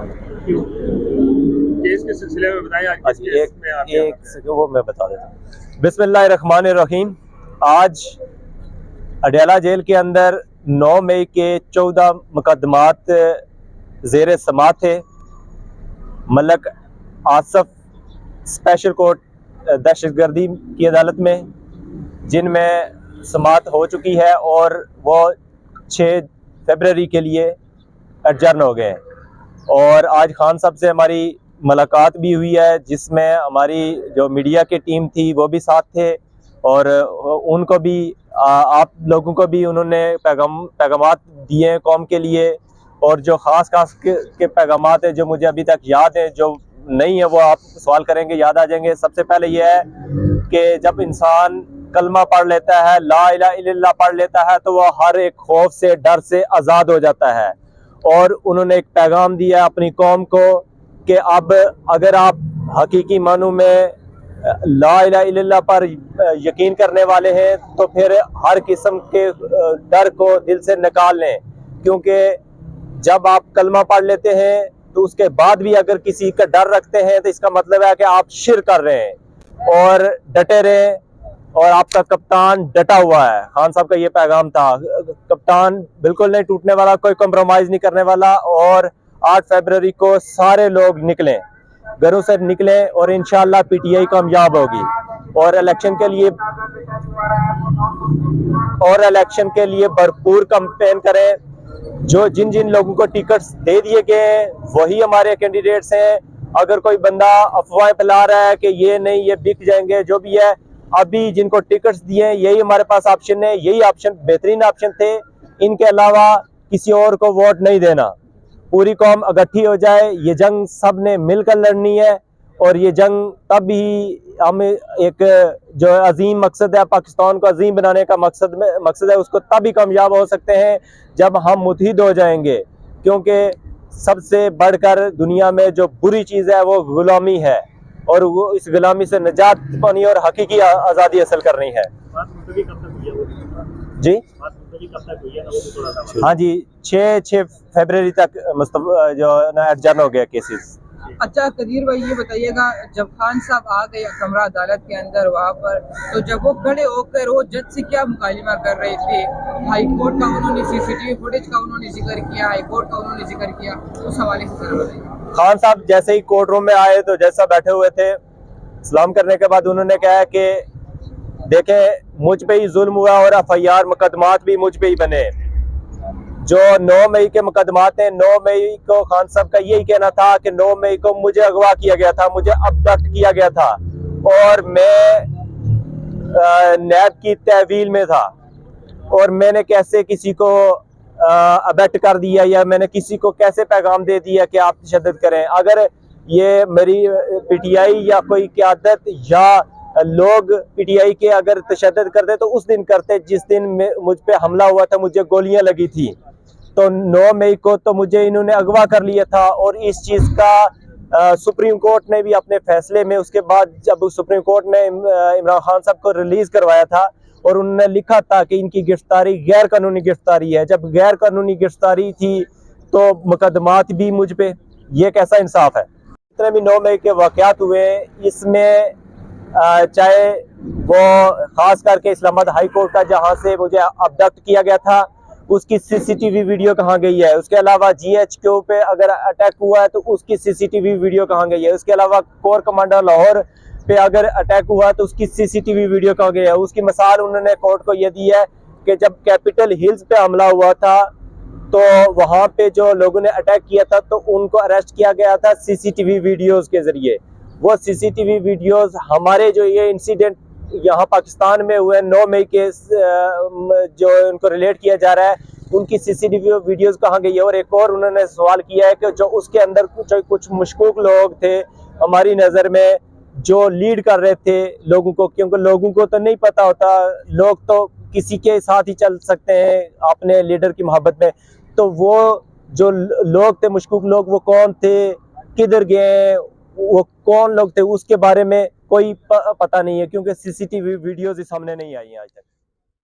Case के सिलसिले में बताइए आज किस केस में आप वो मैं बता देता हूँ। बिस्मिल्लाहिर्रहमानिर्रहीम। आज अडयाला जेल के अंदर 9 मई के 14 मुकदमात ज़ेर समाअत थे। मलक आसफ स्पेशल कोर्ट दहशतगर्दी की अदालत में, जिनमें समाअत हो चुकी है और वो 6 फरवरी के लिए एडजर्न हो गए। और आज खान साहब से हमारी मुलाकात भी हुई है, जिसमें हमारी जो मीडिया की टीम थी वो भी साथ थे, और उनको भी आप लोगों को भी उन्होंने पैगामात दिए हैं कौम के लिए। और जो ख़ास के पैगामात हैं जो मुझे अभी तक याद हैं, जो नहीं है वो आप सवाल करेंगे याद आ जाएंगे। सबसे पहले ये है कि जब इंसान कलमा पढ़ लेता है, ला इलाहा इल्लल्लाह पढ़ लेता है, तो वो हर एक खौफ से, डर से आज़ाद हो जाता है। और उन्होंने एक पैगाम दिया अपनी कौम को कि अब अगर आप हकीकी मानों में ला इलाहा इल्लल्लाह पर यकीन करने वाले हैं तो फिर हर किस्म के डर को दिल से निकाल लें, क्योंकि जब आप कलमा पढ़ लेते हैं तो उसके बाद भी अगर किसी का डर रखते हैं तो इसका मतलब है कि आप शिर्क कर रहे हैं। और डटे रहें, और आपका कप्तान डटा हुआ है। खान साहब का ये पैगाम था, कप्तान बिल्कुल नहीं टूटने वाला, कोई कॉम्प्रोमाइज़ नहीं करने वाला। और 8 फरवरी को सारे लोग निकलें, घरों से निकलें, और इंशाअल्लाह पीटीआई कामयाब होगी। और इलेक्शन के लिए भरपूर कैंपेन करें। जो जिन जिन लोगों को टिकट्स दे दिए गए हैं वही हमारे कैंडिडेट्स हैं। अगर कोई बंदा अफवाहें फैला रहा है कि ये नहीं, ये बिक जाएंगे, जो भी है, अभी जिनको टिकट्स दिए हैं यही हमारे पास ऑप्शन है, यही ऑप्शन बेहतरीन ऑप्शन थे। इनके अलावा किसी और को वोट नहीं देना। पूरी कौम इकट्ठी हो जाए, ये जंग सब ने मिलकर लड़नी है। और ये जंग तब ही हम एक जो अजीम मकसद है, पाकिस्तान को अजीम बनाने का मकसद है, उसको तब ही कामयाब हो सकते हैं जब हम मुत्तहिद हो जाएंगे। क्योंकि सबसे बढ़कर दुनिया में जो बुरी चीज़ है वो गुलामी है, और वो इस गुलामी से निजात पानी और हकीकी आज़ादी हासिल करनी है। जी हाँ जी, 6 फरवरी तक जो एडजर्न हो गया केसेस। अच्छा कदीर भाई, ये बताइएगा, जब खान साहब आ गए कमरा अदालत के अंदर वहाँ पर, तो जब वो खड़े होकर वो जज से क्या मुकालिमा कर रहे थे, हाई कोर्ट का उन्होंने सीसीटीवी फुटेज का उन्होंने जिक्र किया, हाई कोर्ट का उन्होंने जिक्र किया, उस हवाले से जरा बताइए। खान साहब जैसे ही कोर्ट रूम में आए तो जैसा बैठे हुए थे, सलाम करने के बाद उन्होंने कहा कि देखें मुझ पे ही जुल्म हुआ और एफआईआर मुकदमात भी मुझ पे ही बने। जो 9 मई के मुकदमात हैं, 9 मई को खान साहब का यही कहना था कि 9 मई को मुझे अगवा किया गया था, मुझे अबडक्ट किया गया था, और मैं नैब की तहवील में था, और मैंने कैसे किसी को अबडक्ट कर दिया, या मैंने किसी को कैसे पैगाम दे दिया कि आप तशद्दुद करें। अगर ये मेरी पीटीआई या कोई क़यादत या लोग पीटीआई के अगर तशद्दुद करते तो उस दिन करते जिस दिन मुझ पे हमला हुआ था, मुझे गोलियां लगी थी। तो 9 मई को तो मुझे इन्होंने अगवा कर लिया था, और इस चीज़ का सुप्रीम कोर्ट ने भी अपने फैसले में, उसके बाद जब सुप्रीम कोर्ट ने इमरान खान साहब को रिलीज़ करवाया था, और उन्होंने लिखा था कि इनकी गिरफ्तारी गैर कानूनी गिरफ्तारी है। जब गैर कानूनी गिरफ्तारी थी तो मुकदमात भी मुझ पे, ये कैसा इंसाफ है। जितने भी 9 मई के वाक़यात हुए, इसमें चाहे वो ख़ास करके इस्लामाबाद हाई कोर्ट का जहाँ से मुझे अबडक्ट किया गया था, उसकी सीसीटीवी वीडियो कहाँ गई है। उसके अलावा GHQ पे अगर अटैक हुआ है तो उसकी सीसीटीवी वीडियो कहाँ गई है। उसके अलावा कोर कमांडर लाहौर पे अगर अटैक हुआ तो उसकी सीसीटीवी वीडियो कहाँ गई है। उसकी मिसाल उन्होंने कोर्ट को ये दी है कि जब कैपिटल हिल्स पे हमला हुआ था तो वहाँ पे जो लोगों ने अटैक किया था तो उनको अरेस्ट किया गया था सीसीटीवी वीडियोस के ज़रिए। वो सीसीटीवी वीडियोस हमारे जो ये इंसिडेंट यहाँ पाकिस्तान में हुए 9 मई के जो उनको रिलेट किया जा रहा है, उनकी सीसीटीवी वीडियोस कहाँ गई है। और एक और उन्होंने सवाल किया है कि जो उसके अंदर कुछ मशकूक लोग थे हमारी नज़र में, जो लीड कर रहे थे लोगों को, क्योंकि लोगों को तो नहीं पता होता, लोग तो किसी के साथ ही चल सकते हैं अपने लीडर की मोहब्बत में। तो वो जो लोग थे मशकूक लोग, वो कौन थे, किधर गए, वो कौन लोग थे, उसके बारे में कोई पता नहीं है, क्योंकि सीसीटीवी वीडियोस ही सामने नहीं आई हैं आज तक।